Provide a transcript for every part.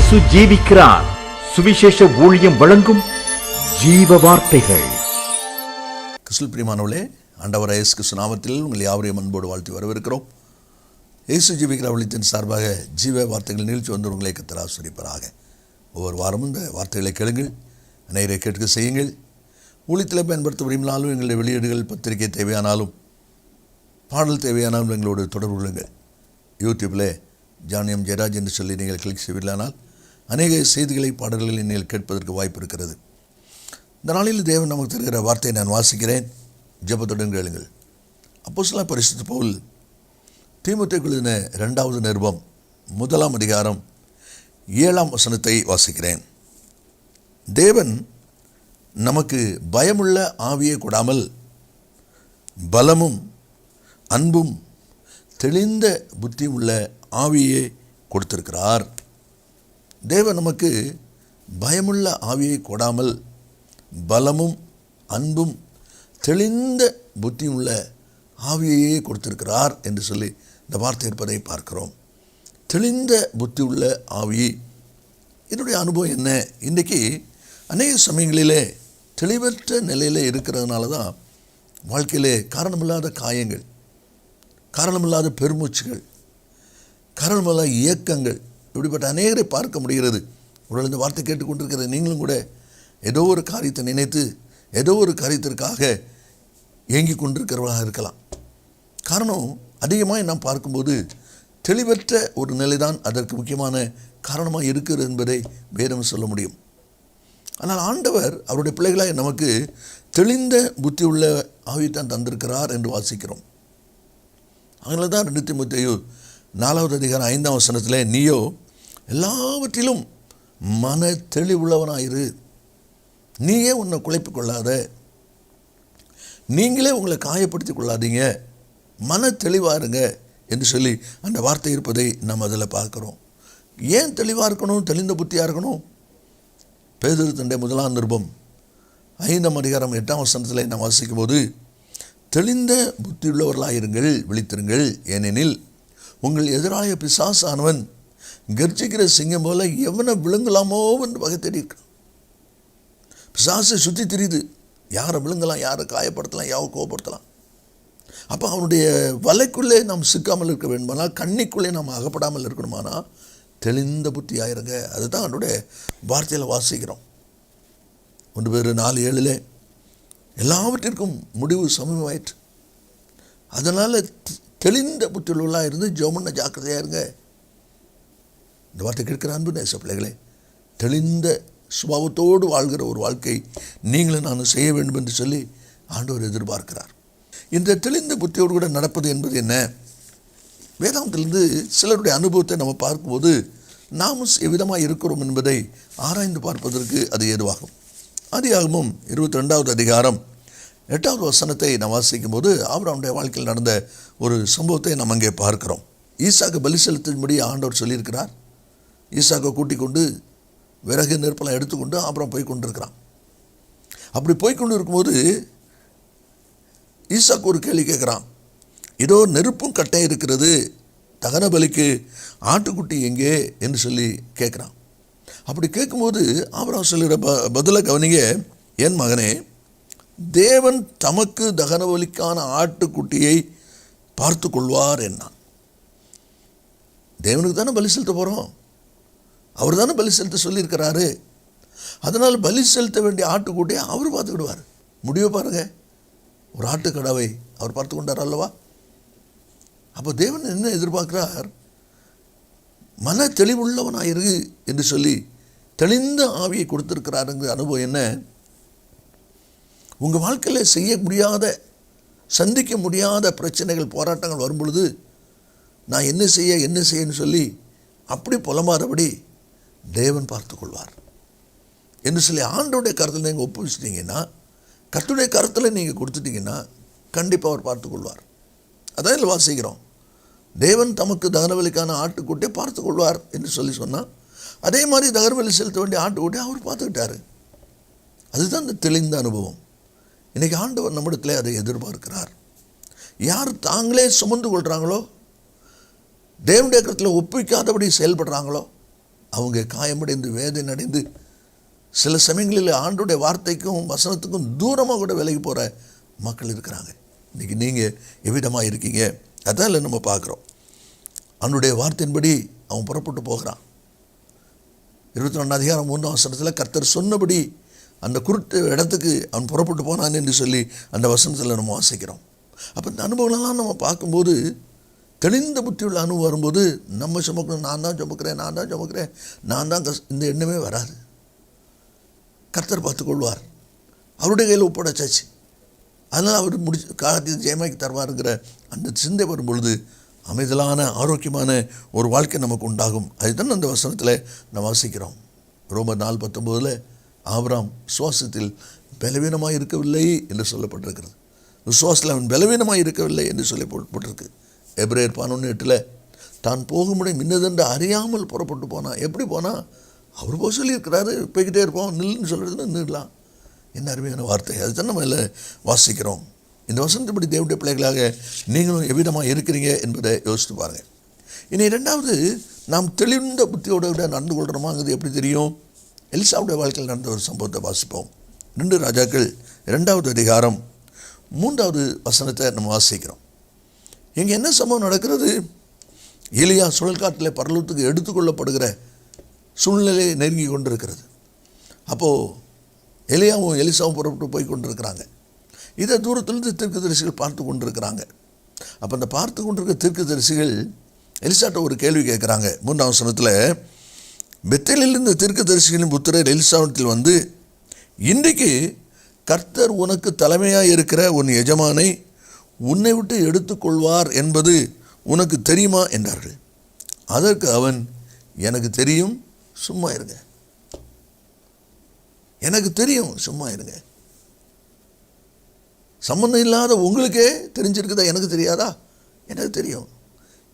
இயேசு ஜீவிக்கிறார். சுவிசேஷ ஊழியம் வழங்கும் ஜீவ வார்த்தைகள். கிறிஸ்துவில் பிரியமானவர்களே, ஆண்டவராகிய இயேசு கிறிஸ்து நாமத்தில் உங்கள் யாவரையும் அன்போடு வாழ்த்தி வரவேற்கிறோம். இயேசு ஜீவிக்கிற ஊழியத்தின் சார்பாக ஜீவ வார்த்தைகள் நிகழ்ச்சி வந்து உங்களை கர்த்தர் ஆசீர்வதிப்பாராக. ஒவ்வொரு வாரமும் இந்த வார்த்தைகளை கேளுங்கள், அநேகரை கேட்க செய்யுங்கள். ஊழியத்தில் பயன்படுத்த விரும்பினாலும் எங்களுடைய வெளியீடுகள், பத்திரிகை தேவையானாலும், பாடல் தேவையானாலும் எங்களோடு தொடர்பு கொள்ளுங்கள். யூடியூப்பில் ஜானியம் ஜெயராஜ் என்று சொல்லி நீங்கள் கிளிக் செய்வீர்களானால் அநேக செய்திகளை, பாடல்களை நீங்கள் கேட்பதற்கு வாய்ப்பு இருக்கிறது. இந்த நாளில் தேவன் நமக்கு தருகிற வார்த்தையை நான் வாசிக்கிறேன். ஜெபத்துடன் கேளுங்கள். அப்போஸ்தலனாகிய பரிசுத்த பவுல் தீமோத்தேயுக்கு எழுதின 2வது நிருபம் 1ஆம் அதிகாரம் 7ஆம் வசனத்தை வாசிக்கிறேன். தேவன் நமக்கு பயமுள்ள ஆவியை கொடாமல் பலமும் அன்பும் தெளிந்த புத்தி உள்ள ஆவியை கொடுத்திருக்கிறார். தேவன் நமக்கு பயமுள்ள ஆவியை கொடாமல் பலமும் அன்பும் தெளிந்த புத்தி உள்ள ஆவியையே கொடுத்திருக்கிறார் என்று சொல்லி இந்த வார்த்தை இருப்பதை பார்க்கிறோம். தெளிந்த புத்தி உள்ள ஆவி, என்னுடைய அனுபவம் என்ன? இன்றைக்கி அநேக சமயங்களிலே தெளிவற்ற நிலையில் இருக்கிறதுனால தான் வாழ்க்கையிலே காரணமில்லாத காயங்கள், காரணமில்லாத பெருமூச்சுகள், காரணமில்லாத இயக்கங்கள், இப்படிப்பட்ட அநேகரை பார்க்க முடிகிறது. உடல் இந்த வார்த்தை கேட்டுக்கொண்டிருக்கிற நீங்களும் கூட ஏதோ ஒரு காரியத்தை நினைத்து ஏதோ ஒரு காரியத்திற்காக ஏங்கி கொண்டிருக்கிறவர்களாக இருக்கலாம். காரணம் அதிகமாக நாம் பார்க்கும்போது தெளிவற்ற ஒரு நிலைதான் அதற்கு முக்கியமான காரணமாக இருக்கிறது என்பதை வேதம் சொல்ல முடியும். ஆனால் ஆண்டவர் அவருடைய பிள்ளைகளாக நமக்கு தெளிந்த புத்தி உள்ள ஆவியைத்தான் தந்திருக்கிறார் என்று வாசிக்கிறோம். அதனால தான் 2 தீமோத்தேயு 4வது அதிகாரம் 5ஆம் வசனத்தில், நீயோ எல்லாவற்றிலும் மன தெளிவுள்ளவனாயிரு, நீயே உன்னை குழப்பிக் கொள்ளாத, நீங்களே உங்களை காயப்படுத்தி கொள்ளாதீங்க, மன தெளிவாக இருங்க என்று சொல்லி அந்த வார்த்தை இருப்பதை நாம் அதில் பார்க்குறோம். ஏன் தெளிவாக இருக்கணும், தெளிந்த புத்தியாக இருக்கணும்? பேதுரு தன்னுடைய 1ஆம் நிருபம் 5ஆம் அதிகாரம் 8ஆம் வசனத்தில் நாம் வாசிக்கும் போது, தெளிந்த புத்தியுள்ளவர்களாயிருங்கள், விழித்திருங்கள், ஏனெனில் உங்கள் எதிராளிய பிசாசானவன் கர்ஜிக்கிற சிங்கம் போல எவனை விழுங்கலாமோ என்று வகை தேடி இருக்கிறான். பிசாசை சுற்றி திரியுது, யாரை விழுங்கலாம், யாரை காயப்படுத்தலாம், யாரை கோபப்படுத்தலாம். அப்போ அவனுடைய வலைக்குள்ளே நாம் சிக்காமல் இருக்க வேண்டுமானால், கண்ணிக்குள்ளே நாம் அகப்படாமல் இருக்கணுமானா தெளிந்த புத்தி ஆயிருங்க. அதுதான் அவனுடைய வார்த்தையில் வாசிக்கிறோம். 1 பேர் 4:7 எல்லாவற்றிற்கும் முடிவு சமீபமாயிற்று, அதனால் தெளிந்த புத்தியுள்ளவர்களாக இருந்து ஜெபம் ஜாக்கிரதையாக இருங்க. இந்த வார்த்தை கேட்கிற அன்பு நேச பிள்ளைகளே, தெளிந்த சுபாவத்தோடு வாழ்கிற ஒரு வாழ்க்கை நீங்களும் நான் செய்ய வேண்டும் என்று சொல்லி ஆண்டவர் எதிர்பார்க்கிறார். இந்த தெளிந்த புத்தியோடு கூட நடப்பது என்பது என்ன? வேதாந்தத்திலிருந்து சிலருடைய அனுபவத்தை நம்ம பார்க்கும்போது நாமும் எவ்விதமாக இருக்கிறோம் என்பதை ஆராய்ந்து பார்ப்பதற்கு அது ஏதுவாகும். ஆதியாகமம் 22வது அதிகாரம் 8வது வசனத்தை நாம் வாசிக்கும் போது ஆபிரகாமுடைய வாழ்க்கையில் நடந்த ஒரு சம்பவத்தை நாம் அங்கே பார்க்கிறோம். ஈசாக்கு பலி செலுத்தும்படி ஆண்டவர் சொல்லியிருக்கிறார். ஈசாக்கை கூட்டிக் கொண்டு விறகு நெருப்பெல்லாம் எடுத்துக்கொண்டு ஆபிரகாம் போய் கொண்டிருக்கிறான். அப்படி போய்கொண்டு இருக்கும்போது ஈசாக்கு ஒரு கேள்வி கேட்குறான். ஏதோ நெருப்பும் கட்டை இருக்கிறது, தகன பலிக்கு ஆட்டுக்குட்டி எங்கே என்று சொல்லி கேட்குறான். அப்படி கேட்கும்போது ஆபிரகாம் சொல்லுகிற பதிலை கவனிங்க. என் மகனே, தேவன் தமக்கு தகன பலிக்கான ஆட்டுக்குட்டியை பார்த்து கொள்வார் என்னான். தேவனுக்கு தானே பலி செலுத்த போகிறோம், அவர் தானே பலி செலுத்த சொல்லியிருக்கிறாரு. அதனால் பலி செலுத்த வேண்டிய ஆட்டுக்குட்டியை அவர் பார்த்துக்கிடுவார். முடிவை பாருங்கள், ஒரு ஆட்டுக்கடாவை அவர் பார்த்து கொண்டார் அல்லவா? அப்போ தேவன் என்ன எதிர்பார்க்கிறார்? மன தெளிவுள்ளவனாயிரு என்று சொல்லி தெளிந்த ஆவியை கொடுத்திருக்கிறாருங்கிற அனுபவம் என்ன? உங்கள் வாழ்க்கையில் செய்ய முடியாத, சந்திக்க முடியாத பிரச்சனைகள், போராட்டங்கள் வரும் பொழுது நான் என்ன செய்யன்னு சொல்லி அப்படி புலமாறபடி தேவன் பார்த்து கொள்வார் என்று சொல்லி ஆண்டோடைய கருத்தில் நீங்கள் ஒப்புவிச்சிட்டிங்கன்னா, கர்த்தருடைய கருத்தில் நீங்கள் கொடுத்துட்டிங்கன்னா கண்டிப்பாக அவர் பார்த்து கொள்வார். அதான் இதில் வாசிக்கிறோம். தேவன் தமக்கு தகனபலிக்கான ஆட்டுக்குட்டியை பார்த்து கொள்வார் என்று சொல்லி சொன்னால், அதே மாதிரி தகனபலி செலுத்த வேண்டிய ஆட்டுக்குட்டியை அவர் பார்த்துக்கிட்டாரு. அதுதான் இந்த தெளிந்த அனுபவம். இன்றைக்கி ஆண்டவர் நம்மிடத்தில் அதை எதிர்பார்க்கிறார். யார் தாங்களே சுமந்து கொள்கிறாங்களோ, தேவனுடைய கருத்தில் ஒப்புவிக்காதபடி செயல்படுறாங்களோ, அவங்க காயமடைந்து வேதனை அடைந்து சில சமயங்களில் ஆண்டுடைய வார்த்தைக்கும் வசனத்துக்கும் தூரமாக கூட விலகி போகிற மக்கள் இருக்கிறாங்க. இன்றைக்கி நீங்கள் எவ்விதமாக இருக்கீங்க? அதான் இல்லை நம்ம பார்க்குறோம். அவனுடைய வார்த்தையின்படி அவன் புறப்பட்டு போகிறான். 22 அதிகாரம் 3 வசனத்தில் கர்த்தர் சொன்னபடி அந்த குருட்டு இடத்துக்கு அவன் புறப்பட்டு போனான் என்று சொல்லி அந்த வசனத்தில் நம்ம வாசிக்கிறோம். அப்போ இந்த அனுபவங்கள்லாம் நம்ம பார்க்கும்போது, தெளிந்த புத்தியுள்ள அனுபவம் வரும்போது நம்ம சுமக்கணும், நான் தான் சுமக்கிறேன், இந்த எண்ணமே வராது. கர்த்தர் பார்த்துக்கொள்வார், அவருடைய கையில் ஒப்படைச்சாச்சு, அதனால் அவர் காலத்தில் ஜெயமாக்கி தருவாருங்கிற அந்த சிந்தை வரும்பொழுது அமைதலான ஆரோக்கியமான ஒரு வாழ்க்கை நமக்கு உண்டாகும். அதுதான் அந்த வசனத்தில் நம்ம வாசிக்கிறோம். ரோமர் 4:19 ஆபிரகாம் விசுவாசத்தில் பலவீனமாக இருக்கவில்லை என்று சொல்லப்பட்டிருக்கிறது. விசுவாசத்தில் அவன் பலவீனமாக இருக்கவில்லை என்று சொல்லப்பட்டிருக்கு. எபிரேயர் 11:8 தான் போகும்படி மின்னதென்று அறியாமல் புறப்பட்டு போனான். எப்படி போனால்? அவர் போக சொல்லியிருக்கிறாரு, போய்கிட்டே இருப்போம், நில்லுன்னு சொல்கிறது நின்றுடலாம். என்ன அருமையான வார்த்தை! அதுதான் நம்ம இல்லை வாசிக்கிறோம். இந்த வசனத்தைப்படி தேவனுடைய பிள்ளைகளாக நீங்களும் எவ்விதமாக இருக்கிறீங்க என்பதை யோசித்து பாருங்கள். இனி 2வது, நாம் தெளிந்த புத்தியோடு விட நடந்து கொள்கிறோமாங்கிறது எப்படி தெரியும்? எலிசாவுடைய வாழ்க்கையில் நடந்த ஒரு சம்பவத்தை வாசிப்போம். 2 ராஜாக்கள் 2வது அதிகாரம் 3வது வசனத்தை நம்ம வாசிக்கிறோம். இங்கே என்ன சம்பவம் நடக்கிறது? எலியா சுழல் காட்டில் பரலோகத்துக்கு எடுத்துக்கொள்ளப்படுகிற சூழ்நிலை நெருங்கி கொண்டிருக்கிறது. அப்போது எலியாவும் எலிசாவும் புறப்பட்டு போய் கொண்டிருக்கிறாங்க. இதை தூரத்திலிருந்து தீர்க்கதரிசிகள் பார்த்து கொண்டிருக்கிறாங்க. அப்போ அந்த பார்த்து கொண்டிருக்கிற தீர்க்கதரிசிகள் எலிசாட்ட ஒரு கேள்வி கேட்குறாங்க. 3ஆம் வசனத்தில், பெத்தேலிலிருந்து தீர்க்கதரிசிகளின் புத்திரர் எலிசாவிடத்தில் வந்து, இன்றைக்கு கர்த்தர் உனக்கு தலைமையாக இருக்கிற உன் எஜமானை உன்னை விட்டு எடுத்துக்கொள்வார் என்பது உனக்கு தெரியுமா என்றார்கள். அதற்கு அவன், எனக்கு தெரியும், சும்மா இருங்க. எனக்கு தெரியும், சும்மா இருங்க. சம்பந்தம் இல்லாத உங்களுக்கே தெரிஞ்சிருக்குதா? எனக்கு தெரியாதா? எனக்கு தெரியும்.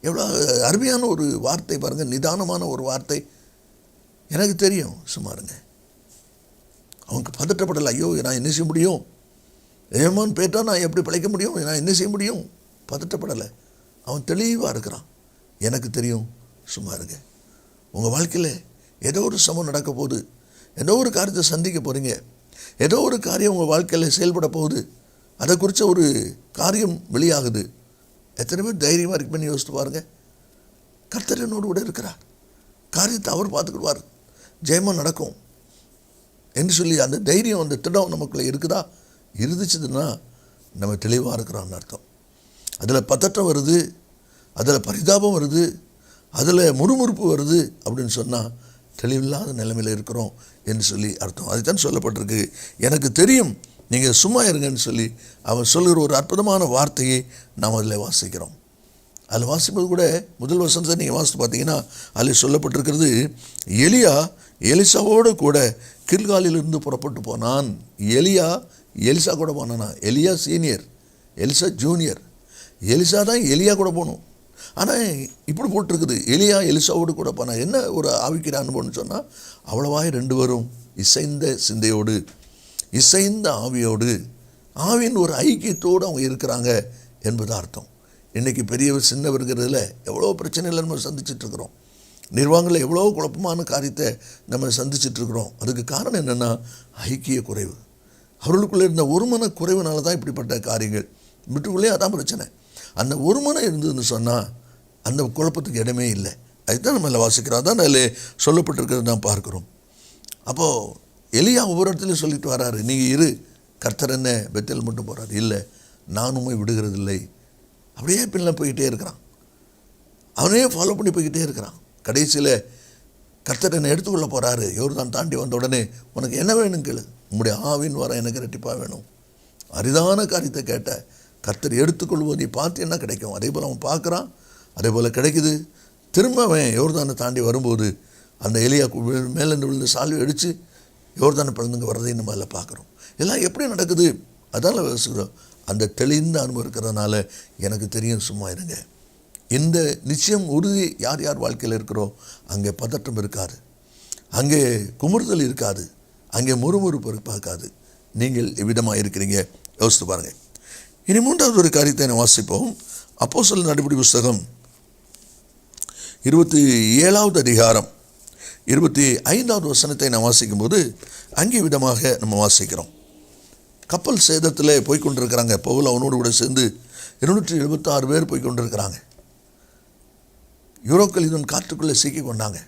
எவ்வளோ அருமையான ஒரு வார்த்தை பாருங்கள், நிதானமான ஒரு வார்த்தை. எனக்கு தெரியும், சும்மா இருங்க. அவனுக்கு பதட்டப்படலை. ஐயோ, நான் என்ன செய்ய முடியும்? ஏமான்னு பேட்டா நான் எப்படி பிழைக்க முடியும்? நான் என்ன செய்ய முடியும்? பதட்டப்படலை. அவன் தெளிவாக இருக்கிறான். எனக்கு தெரியும், சும்மா இருங்க. உங்கள் வாழ்க்கையில் ஏதோ ஒரு சமம் நடக்க போகுது, ஏதோ ஒரு காரியத்தை சந்திக்க போகிறீங்க, ஏதோ ஒரு காரியம் உங்கள் வாழ்க்கையில் செயல்பட போகுது, அதை குறித்த ஒரு காரியம் வெளியாகுது. எத்தனை பேர் தைரியமாக இருக்குன்னு யோசித்து பாருங்கள். கர்த்தர் என்னோடு கூட இருக்கிறார், காரியத்தை அவர் பார்த்துக்கிடுவார், ஜெயமாக நடக்கும் என்று சொல்லி அந்த தைரியம், அந்த திடம் நமக்குள்ளே இருக்குதா? இருந்துச்சுதுன்னா நம்ம தெளிவாக இருக்கிறோம்னு அர்த்தம். அதில் பதட்டம் வருது, அதில் பரிதாபம் வருது, அதில் முறுமுறுப்பு வருது அப்படின்னு சொன்னால் தெளிவில்லாத நிலைமையில் இருக்கிறோம் என்று சொல்லி அர்த்தம். அதுதான் சொல்லப்பட்டிருக்கு, எனக்கு தெரியும், நீங்கள் சும்மா இருங்கன்னு சொல்லி அவன் சொல்கிற ஒரு அற்புதமான வார்த்தையை நாம் அதில் வாசிக்கிறோம். அதில் வாசிப்பது கூட முதல் வசனத்தை நீங்கள் வாசித்து பார்த்தீங்கன்னா அதில் சொல்லப்பட்டிருக்கிறது, எலியா எலிசாவோடு கூட கில்காலிலிருந்து புறப்பட்டு போனான். எலியா எலிசா கூட போனானா? எலியா சீனியர், எலிசா ஜூனியர். எலிசா தான் எலியா கூட போகணும். ஆனால் இப்படி போட்டிருக்குது, எலியா எலிசாவோடு கூட போனான். என்ன ஒரு ஆவிக்கிற அனுபவம்னு சொன்னால், அவ்வளவாய் 2 பேரும் இசைந்த சிந்தையோடு, இசைந்த ஆவியோடு, ஆவியின் ஒரு ஐக்கியத்தோடு அவங்க இருக்கிறாங்க என்பது அர்த்தம். இன்றைக்கி பெரியவர் சின்னவருங்கிறதுல எவ்வளோ பிரச்சனைகளை நம்ம சந்திச்சிட்ருக்கிறோம். நிர்வாகங்களில் எவ்வளோ குழப்பமான காரியத்தை நம்ம சந்திச்சிட்ருக்கிறோம். அதுக்கு காரணம் என்னென்னா ஐக்கிய குறைவு. அவர்களுக்குள்ளே இருந்த ஒருமன குறைவுனால தான் இப்படிப்பட்ட காரியங்கள். வீட்டுக்குள்ளே அதான் பிரச்சனை. அந்த ஒருமனம் இருந்ததுன்னு சொன்னால் அந்த குழப்பத்துக்கு இடமே இல்லை. அதுதான் நம்ம வாசிக்கிறோம், அதான் அதில் சொல்லப்பட்டிருக்கிறது தான் பார்க்குறோம். அப்போது எலியா ஒவ்வொரு இடத்துலையும் சொல்லிட்டு வராரு, நீங்கள் இரு, கர்த்தர் என்ன பெத்தேல் மட்டும் போகிறாரு, இல்லை நானுமே விடுகிறதில்லை. அப்படியே பின்னால் போய்கிட்டே இருக்கிறான், அவனே ஃபாலோ பண்ணி போய்கிட்டே இருக்கிறான். கடைசியில் கர்த்தர் என்னை எடுத்துக்கொள்ள போகிறாரு. யோர்தான் தாண்டி வந்த உடனே, உனக்கு என்ன வேணும் கேளு, உங்களுடைய ஆவின் வர எனக்கு ரெட்டிப்பாக வேணும். அரிதான காரியத்தை கேட்ட கர்த்தர் எடுத்துக்கொள்வோம், நீ பார்த்து என்ன கிடைக்கும். அதே போல் அவன் பார்க்குறான், அதே போல் கிடைக்குது. திரும்ப அவன் யோர்தானை தாண்டி வரும்போது அந்த எலியா மேலேருந்து விழுந்து சால்வை அடித்து யோர்தானை பிறந்துங்க வர்றதையும் நம்ம அதில் பார்க்குறோம். எல்லாம் எப்படி நடக்குது? அதால் யோசிக்கிறோம். அந்த தெளிந்த அனுபவம் இருக்கிறதுனால எனக்கு தெரியும், சும்மா இருங்க. இந்த நிச்சயம் உறுதி யார் யார் வாழ்க்கையில் இருக்கிறோம், அங்கே பதட்டம் இருக்காது, அங்கே குமுறுதல் இருக்காது, அங்கே முறுமுறுப்பு பார்க்காது. நீங்கள் எவ்விதமாக இருக்கிறீங்க யோசித்து பாருங்கள். இனி 3வது ஒரு காரியத்தை நான் வாசிப்போம். அப்போஸ்தலர் நடபடி புஸ்தகம் 27வது அதிகாரம் 25வது வசனத்தை நாம் வாசிக்கும்போது அங்கே விதமாக நம்ம வாசிக்கிறோம். கப்பல் சேதத்தில் போய்கொண்டிருக்கிறாங்க. பவுல் அவனோடு கூட சேர்ந்து 276 பேர் போய்கொண்டிருக்கிறாங்க. யூரோக்கள் இதன் காற்றுக்குள்ளே சிக்கி கொண்டாங்க.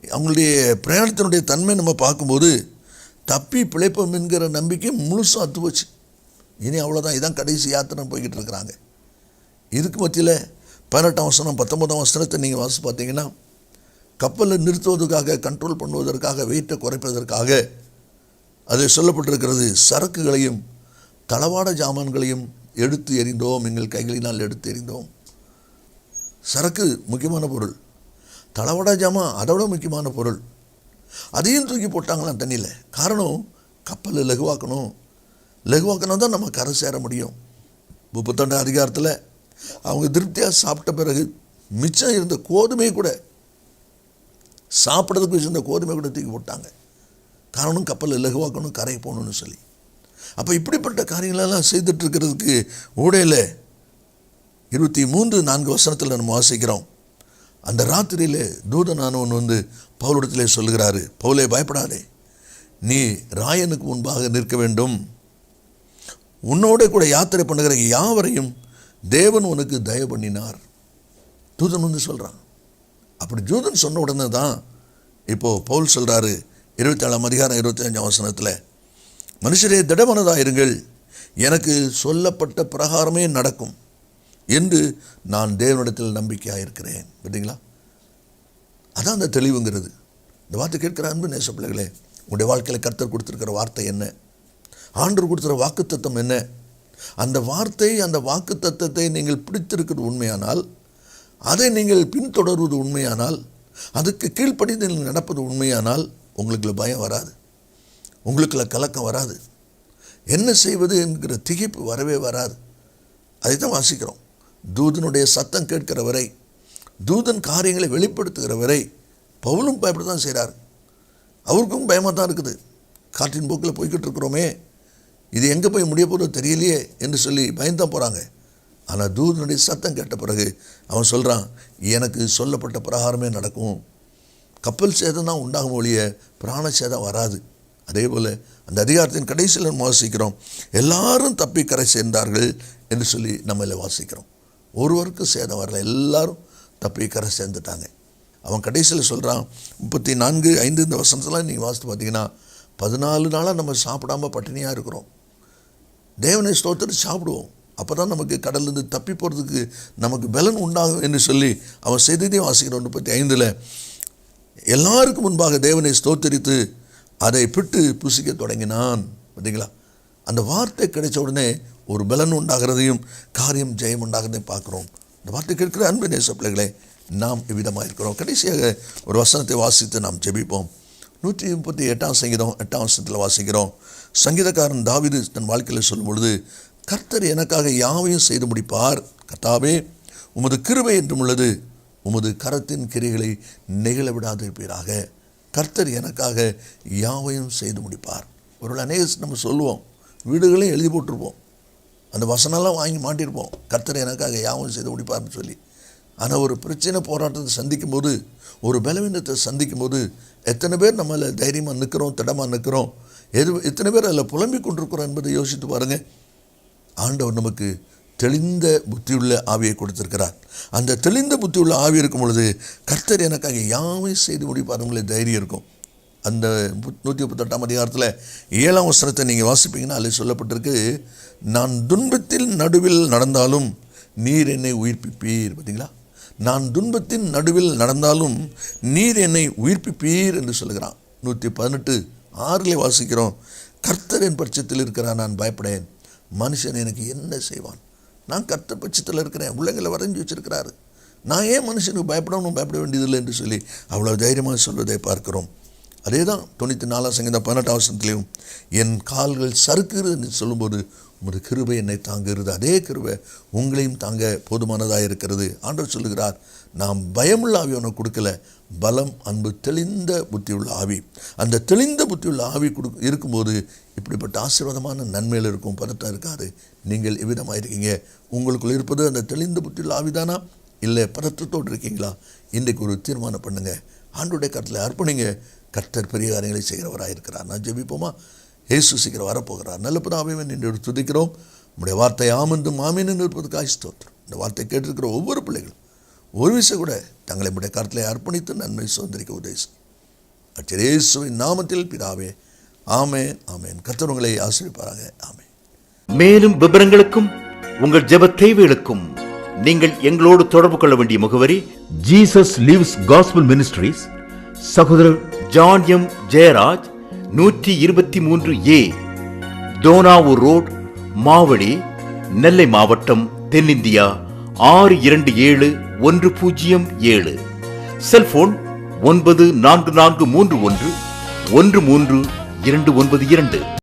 அவங்களுடைய பிரயாணத்தினுடைய தன்மை நம்ம பார்க்கும்போது தப்பி பிழைப்போம் என்கிற நம்பிக்கை முழுசாக அத்து போச்சு. இனி அவ்வளோதான், இதான் கடைசி யாத்திரை போய்கிட்டு இருக்கிறாங்க. இதுக்கு மத்தியில் 18ஆம் வசனம் 19ஆம் வசனத்தை நீங்கள் வாசி பார்த்தீங்கன்னா, கப்பலை நிறுத்துவதற்காக, கண்ட்ரோல் பண்ணுவதற்காக, வெயிட்டை குறைப்பதற்காக அது சொல்லப்பட்டிருக்கிறது, சரக்குகளையும் தளவாட ஜாமான்களையும் எடுத்து எறிந்தோம், எங்கள் கைகளினால் எடுத்து எறிந்தோம். சரக்கு முக்கியமான பொருள், தளவாட ஜாமான் அதோட முக்கியமான பொருள், அதையும் தூக்கி போட்டாங்களாம் தண்ணியில். காரணம், கப்பலை லகுவாக்கினா தான் நம்ம கரை சேர முடியும். 32ஆம் அதிகாரத்தில் அவங்க திருப்தியாக சாப்பிட்ட பிறகு மிச்சம் இருந்த கோதுமை கூட, சாப்பிட்றதுக்கு வச்சிருந்த கோதுமை கூட தூக்கி போட்டாங்க. காரணம், கப்பலை லகுவாக்கணும், கரை போகணும்னு சொல்லி. அப்போ இப்படிப்பட்ட காரியங்களெல்லாம் செய்துட்டு இருக்கிறதுக்கு ஊடையில் 23:4 வசனத்தில் நம்ம வாசிக்கிறோம். அந்த ராத்திரியில் தூதனானவன் வந்து பவுலிடத்திலே சொல்லுகிறாரு, பவுலே பயப்படாதே, நீ ராயனுக்கு முன்பாக நிற்க வேண்டும், உன்னோட கூட யாத்திரை பண்ணுகிற யாவரையும் தேவன் உனக்கு தயவு பண்ணினார். தூதன் வந்து சொல்கிறான். அப்படி தூதன் சொன்ன உடனே தான் இப்போது பவுல் சொல்கிறாரு 27ஆம் அதிகாரம் 25ஆம் வசனத்தில், மனுஷரே திடமனதாக இருங்கள், எனக்கு சொல்லப்பட்ட பிரகாரமே நடக்கும் என்று நான் தேவனிடத்தில் நம்பிக்கையாக இருக்கிறேன். பார்த்தீங்களா, அதான் அந்த தெளிவுங்கிறது. இந்த வார்த்தை கேட்கிற அன்பு நேச பிள்ளைகளே, உங்களுடைய வாழ்க்கையில் கர்த்தர் கொடுத்துருக்கிற வார்த்தை என்ன, ஆண்டவர் கொடுத்துற வாக்குத்தத்தம் என்ன, அந்த வார்த்தை, அந்த வாக்குத்தத்தத்தை நீங்கள் பிடித்திருக்கிறது உண்மையானால், அதை நீங்கள் பின்தொடர்வது உண்மையானால், அதுக்கு கீழ்ப்படிந்து நீங்கள் நடப்பது உண்மையானால், உங்களுக்குள்ள பயம் வராது, உங்களுக்குள்ள கலக்கம் வராது, என்ன செய்வது என்கிற திகைப்பு வரவே வராது. அதை தான் வாசிக்கிறோம். தூதனுடைய சத்தம் கேட்கிற வரை, தூதன் காரியங்களை வெளிப்படுத்துகிற வரை பவுலும் பயப்பட தான் செய்கிறார். அவருக்கும் பயமாக தான் இருக்குது. காற்றின் போக்கில் போய்கிட்டு இருக்கிறோமே, இது எங்கே போய் முடிய போதோ தெரியலையே என்று சொல்லி பயந்தான் போகிறாங்க. ஆனால் தூதனுடைய சத்தம் கேட்ட பிறகு அவன் சொல்கிறான், எனக்கு சொல்லப்பட்ட பிரகாரமே நடக்கும், கப்பல் சேதம் தான் உண்டாகும் ஒழிய பிராண சேதம் வராது. அதே போல் அந்த அதிகாரத்தின் கடைசியில் நம்ம வாசிக்கிறோம், எல்லாரும் தப்பி கரை சேர்ந்தார்கள் என்று சொல்லி நம்ம இதில் வாசிக்கிறோம். ஒருவருக்கு சேதம் வரல, எல்லாரும் தப்பி கரை சேர்ந்துட்டாங்க. அவன் கடைசியில் சொல்கிறான் 34:5 இந்த வசனத்தெல்லாம் நீங்கள் வாசித்து பார்த்தீங்கன்னா, 14 நாளாக நம்ம சாப்பிடாமல் பட்டினியாக இருக்கிறோம், தேவனை ஸ்தோத்திரம் சாப்பிடுவோம், அப்போ தான் நமக்கு கடல்லேருந்து தப்பி போகிறதுக்கு நமக்கு பலன் உண்டாகும் என்று சொல்லி அவன் செய்ததையும் வாசிக்கிறோம். 35 எல்லாருக்கும் முன்பாக தேவனை ஸ்தோத்தரித்து அதை பிட்டு புசிக்க தொடங்கினான். பார்த்தீங்களா, அந்த வார்த்தை கிடைச்ச உடனே ஒரு பலன் உண்டாகிறதையும் காரியம் ஜெயம் உண்டாகிறதையும் பார்க்குறோம். இந்த வார்த்தை கேட்கிற அன்பு நேச பிள்ளைகளே, நாம் இவ்விதமாக இருக்கிறோம். கடைசியாக ஒரு வசனத்தை வாசித்து நாம் ஜெபிப்போம். 138ஆம் சங்கீதம் 8ஆம் வசனத்தில் வாசிக்கிறோம். சங்கீதக்காரன் தாவீது தன் வாழ்க்கையில் சொல்லும் பொழுது, கர்த்தர் எனக்காக யாவையும் செய்து முடிப்பார், கர்த்தாவே உமது கிருபை என்றும் உள்ளது, உமது கரத்தின் கிரைகளை நெகிழ விடாதிருப்பீராக. கர்த்தர் எனக்காக யாவையும் செய்து முடிப்பார். ஒரு அநேக நம்ம சொல்லுவோம், வீடுகளையும் எழுதி போட்டிருப்போம், அந்த வசனம்லாம் வாங்கி மாட்டியிருப்போம், கர்த்தர் எனக்காக யாவையும் செய்து முடிப்பார்னு சொல்லி. ஆனால் ஒரு பிரச்சனை போராட்டத்தை சந்திக்கும் போது, ஒரு பலவீனத்தை சந்திக்கும் போது எத்தனை பேர் நம்மள தைரியமாக நிற்கிறோம், திடமாக நிற்கிறோம், எத்தனை பேர் அதில் புலம்பிக் கொண்டிருக்கிறோம் என்பதை யோசித்து பாருங்கள். ஆண்டவர் நமக்கு தெளிந்த புத்தியுள்ள ஆவியை கொடுத்திருக்கிறார். அந்த தெளிந்த புத்தியுள்ள ஆவி இருக்கும் பொழுது கர்த்தர் எனக்காக யாவையும் செய்து முடிப்பாருங்களே தைரியம் இருக்கும். அந்த 138ஆம் அதிகாரத்தில் 7ஆம் வசனத்தை நீங்கள் வாசிப்பீங்கன்னா அதில் சொல்லப்பட்டிருக்கு, நான் துன்பத்தின் நடுவில் நடந்தாலும் நீர் என்னை உயிர்ப்பிப்பீர். பார்த்தீங்களா, நான் துன்பத்தின் நடுவில் நடந்தாலும் நீர் என்னை உயிர்ப்பிப்பீர் என்று சொல்லுகிறான். 118:6 வாசிக்கிறோம், கர்த்தர் என் பட்சத்தில் இருக்கிறார், நான் பயப்படேன், மனுஷன் எனக்கு என்ன செய்வான். நான் கர்த்தர் பட்சத்தில் இருக்கிறேன், உள்ளங்களை வரைஞ்சி வச்சிருக்கிறாரு, நான் ஏன் மனுஷனுக்கு பயப்பட வேண்டியதில்லை என்று சொல்லி அவ்வளோ தைரியமாக சொல்வதை பார்க்கிறோம். அதே தான் 94ஆம் சங்கீதம் 18ஆம் வசனத்திலையும், என் கால்கள் சறுக்குகிறது என்று சொல்லும்போது உமது கிருபை என்னை தாங்குகிறது, அதே கிருபை உங்களையும் தாங்க போதுமானதாக இருக்கிறது. ஆண்டவர் சொல்லுகிறார், நாம் பயமுள்ள ஆவி உனக்கு கொடுக்கல, பலம், அன்பு, தெளிந்த புத்தியுள்ள ஆவி. அந்த தெளிந்த புத்தியுள்ள ஆவி இருக்கும்போது இப்படிப்பட்ட ஆசீர்வாதமான நன்மையில் இருக்கும், பதட்டம் இருக்காது. நீங்கள் எவ்விதமாக இருக்கீங்க? உங்களுக்குள் இருப்பது அந்த தெளிந்த புத்தியுள்ள ஆவிதானா, இல்லை பதற்றத்தோடு இருக்கீங்களா? இன்றைக்கு ஒரு தீர்மானம் பண்ணுங்கள், ஆண்டவருடைய கருத்தில் அர்ப்பணிங்க. கர்த்தர் பெரிய காரியங்களை செய்கிறவராக இருக்கிறார். நான் ஜெபிப்போமா? இயேசு சீக்கிரம் வரப்போகிறார். நல்ல பிதாவே நின்று துதிக்கிறோம். உங்களுடைய வார்த்தை ஆமென்றும் ஆமென் என்று இருப்பதற்காக ஸ்தோத்திரம். இந்த வார்த்தை கேட்டிருக்கிற ஒவ்வொரு பிள்ளைகளும் ஒரு விஷயம் கூட தங்களை நம்முடைய கருத்தில் அர்ப்பணித்து நன்மை சுதந்திரிக்க உதவி செய்யும். இயேசுவின் நாமத்தில் பிதாவே, ஆமென் ஆமென். கர்த்தர் உங்களை ஆசீர்வதிப்பாராக. ஆமென். மேலும் விவரங்களுக்கும் உங்கள் ஜெப தேவைகளுக்கும் நீங்கள் எங்களோடு தொடர்பு கொள்ள வேண்டிய முகவரி: ஜீசஸ் லிவ்ஸ் காஸ்பல் மினிஸ்ட்ரீஸ், சகோதரர் John M Jayaraj, 123A Dohnavur road, Mavadi, Nellai மாவட்டம், தென்னிந்தியா 627107. செல்போன் 9443113292.